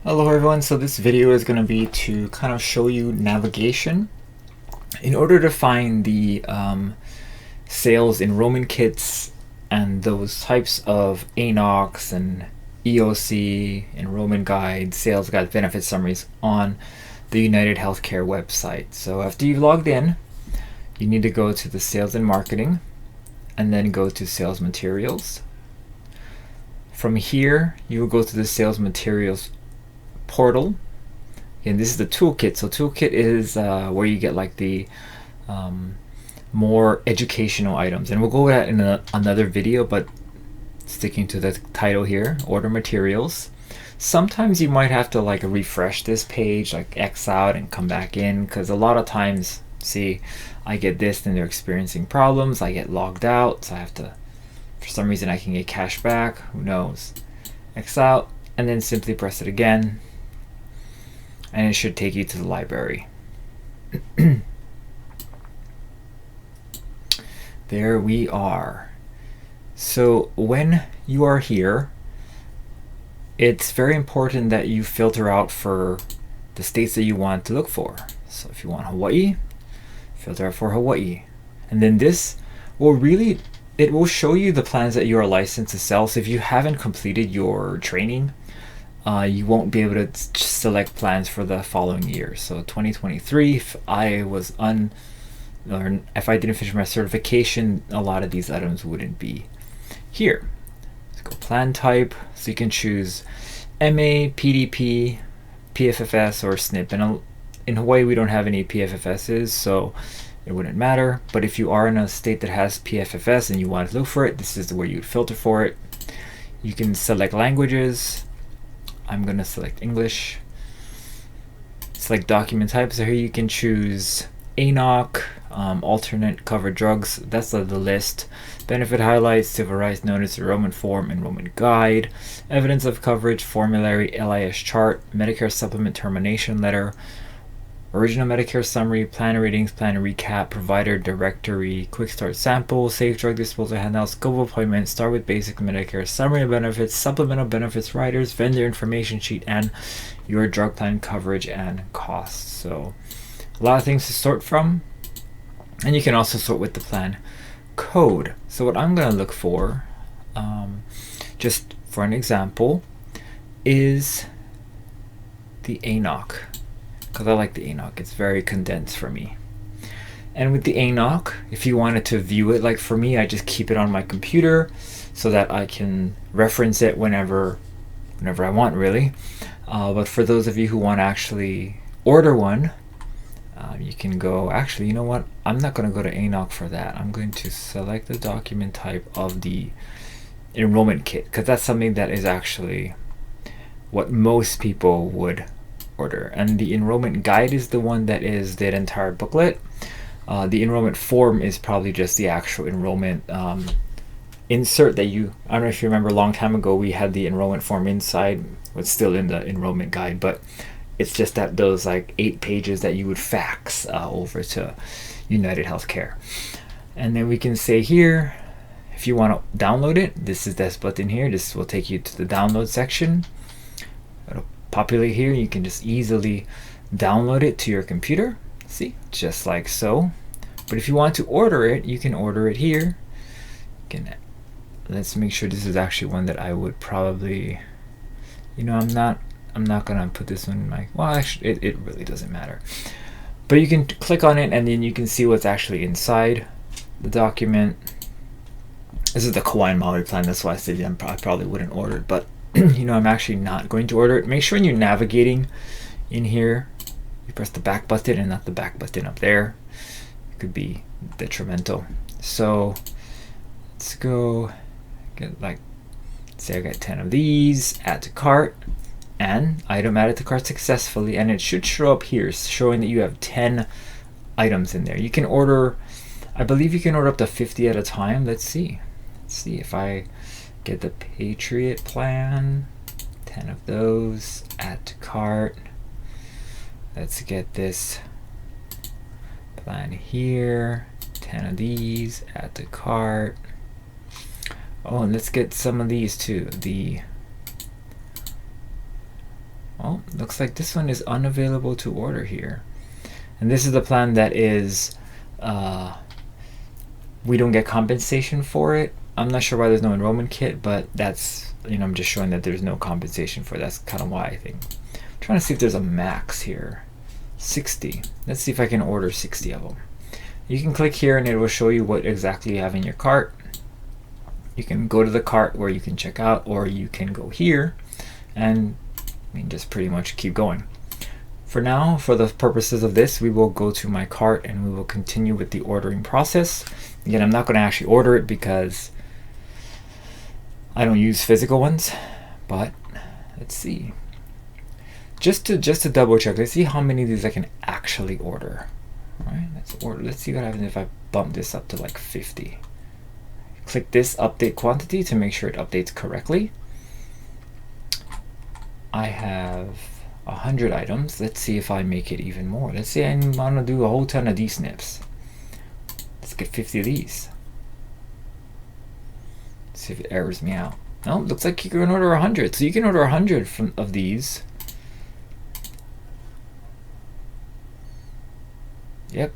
Hello everyone, so this video is going to be to kind of show you navigation in order to find the sales enrollment kits and those types of ANOCs and EOC, enrollment guides, sales guides, benefit summaries on the United Healthcare website. So after you've logged in, you need to go to the sales and marketing and then go to sales materials. From here, you will go to the sales materials portal, and this is the toolkit. So toolkit is where you get like the more educational items, and we'll go over that in another video, but sticking to the title here, order materials. Sometimes you might have to like refresh this page, like X out and come back in, because a lot of times, see, I get this and they're experiencing problems, I get logged out, so I have to, for some reason I can get cash back, who knows. X out and then simply press it again, and it should take you to the library. There we are. So when you are here, it's very important that you filter out for the states that you want to look for. So if you want Hawaii, filter out for Hawaii. And then this will it will show you the plans that you are licensed to sell. So if you haven't completed your training, you won't be able to select plans for the following year. So 2023, if I didn't finish my certification, a lot of these items wouldn't be here. Let's go plan type. So you can choose MA, PDP, PFFS, or SNP. And in Hawaii, we don't have any PFFSs, so it wouldn't matter. But if you are in a state that has PFFS and you want to look for it, this is where you'd filter for it. You can select languages. I'm going to select English. Select document type. So here you can choose ANOC, alternate covered drugs. That's the list. Benefit highlights, civil rights notice, enrollment form, enrollment guide, evidence of coverage, formulary, LIS chart, Medicare supplement termination letter, original Medicare summary, plan ratings, plan recap, provider directory, quick start sample, safe drug disposal handout, scope of appointment, start with basic Medicare, summary of benefits, supplemental benefits riders, vendor information sheet, and your drug plan coverage and costs. So a lot of things to sort from, and you can also sort with the plan code. So what I'm going to look for, just for an example, is the ANOC, because I like the ANOC. It's very condensed for me. And with the ANOC, if you wanted to view it, like for me, I just keep it on my computer so that I can reference it whenever I want, really. But for those of you who want to actually order one, you can go, actually, you know what? I'm not going to go to ANOC for that. I'm going to select the document type of the enrollment kit, because that's something that is actually what most people would order. And the enrollment guide is the one that is that entire booklet. The enrollment form is probably just the actual enrollment insert that I don't know if you remember, a long time ago we had the enrollment form inside. It's still in the enrollment guide, but it's just that those like 8 pages that you would fax over to United Healthcare. And then we can say here, if you want to download it, this is this button here. This will take you to the download section. It'll populate here. You can just easily download it to your computer. See, just like so. But if you want to order it, you can order it here. Let's make sure this is actually one that I would probably, I'm not gonna put this one in my, well, actually it really doesn't matter, but you can click on it and then you can see what's actually inside the document. This is the Kauai Maui plan, that's why I said I probably wouldn't order it, but I'm actually not going to order it. Make sure when you're navigating in here, you press the back button and not the back button up there. It could be detrimental. So let's go get, like, say I got 10 of these, add to cart, and item added to cart successfully, and it should show up here showing that you have 10 items in there. You can order, I believe you can order up to 50 at a time. Let's see if I get the Patriot plan, 10 of those, add to cart. Let's get this plan here, 10 of these, add to cart. Oh, and let's get some of these too. Oh, looks like this one is unavailable to order here. And this is the plan that is, we don't get compensation for it. I'm not sure why there's no enrollment kit, but that's, I'm just showing that there's no compensation for it. That's kind of why I think. I'm trying to see if there's a max here. 60. Let's see if I can order 60 of them. You can click here and it will show you what exactly you have in your cart. You can go to the cart where you can check out, or you can go here and just pretty much keep going. For now, for the purposes of this, we will go to my cart and we will continue with the ordering process. Again, I'm not going to actually order it because I don't use physical ones, but let's see. Just to double check, let's see how many of these I can actually order. All right, let's see what happens if I bump this up to like 50. Click this update quantity to make sure it updates correctly. I have 100 items. Let's see if I make it even more. Let's say I'm gonna do a whole ton of these snips. Let's get 50 of these. Let's see if it errors me out. No, looks like you can order 100. So you can order 100 of these. Yep.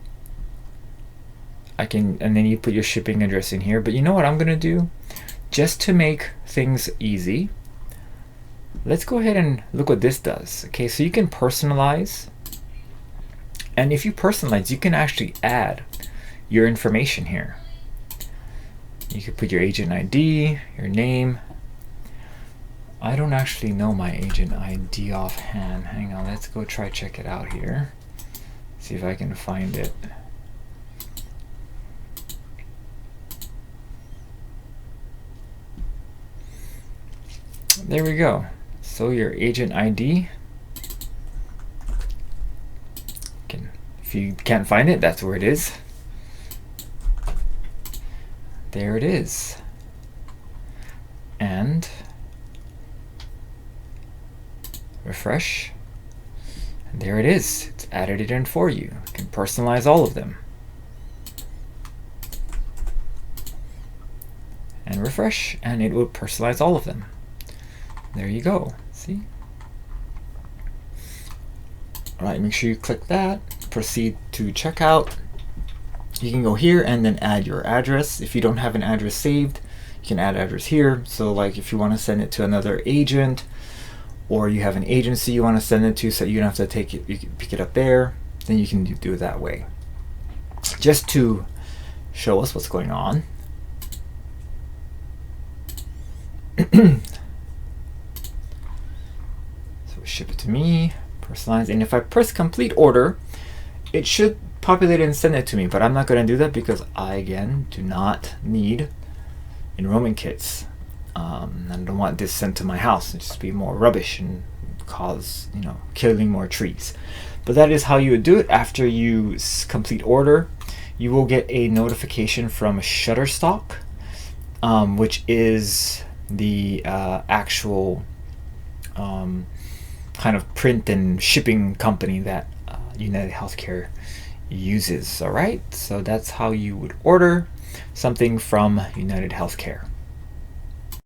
I can, and then you put your shipping address in here. But you know what I'm gonna do? Just to make things easy, let's go ahead and look what this does. Okay, so you can personalize. And if you personalize, you can actually add your information here. You can put your agent ID, your name. I don't actually know my agent ID offhand. Hang on, let's go try check it out here. See if I can find it. There we go. So your agent ID. If you can't find it, that's where it is. There it is. And refresh. And there it is. It's added it in for you. You can personalize all of them. And refresh, and it will personalize all of them. There you go. See? All right, make sure you click that. Proceed to checkout. You can go here and then add your address. If you don't have an address saved, you can add address here. So like if you want to send it to another agent, or you have an agency you want to send it to so you don't have to take it, you can pick it up there, then you can do it that way. Just to show us what's going on. So ship it to me, personalize, and if I press complete order, it should populate and send it to me, but I'm not going to do that because I, again, do not need enrollment kits. I don't want this sent to my house and just be more rubbish and cause, killing more trees. But that is how you would do it. After you complete order, you will get a notification from Shutterstock, which is the actual kind of print and shipping company that United Healthcare uses. All right, so that's how you would order something from United Healthcare.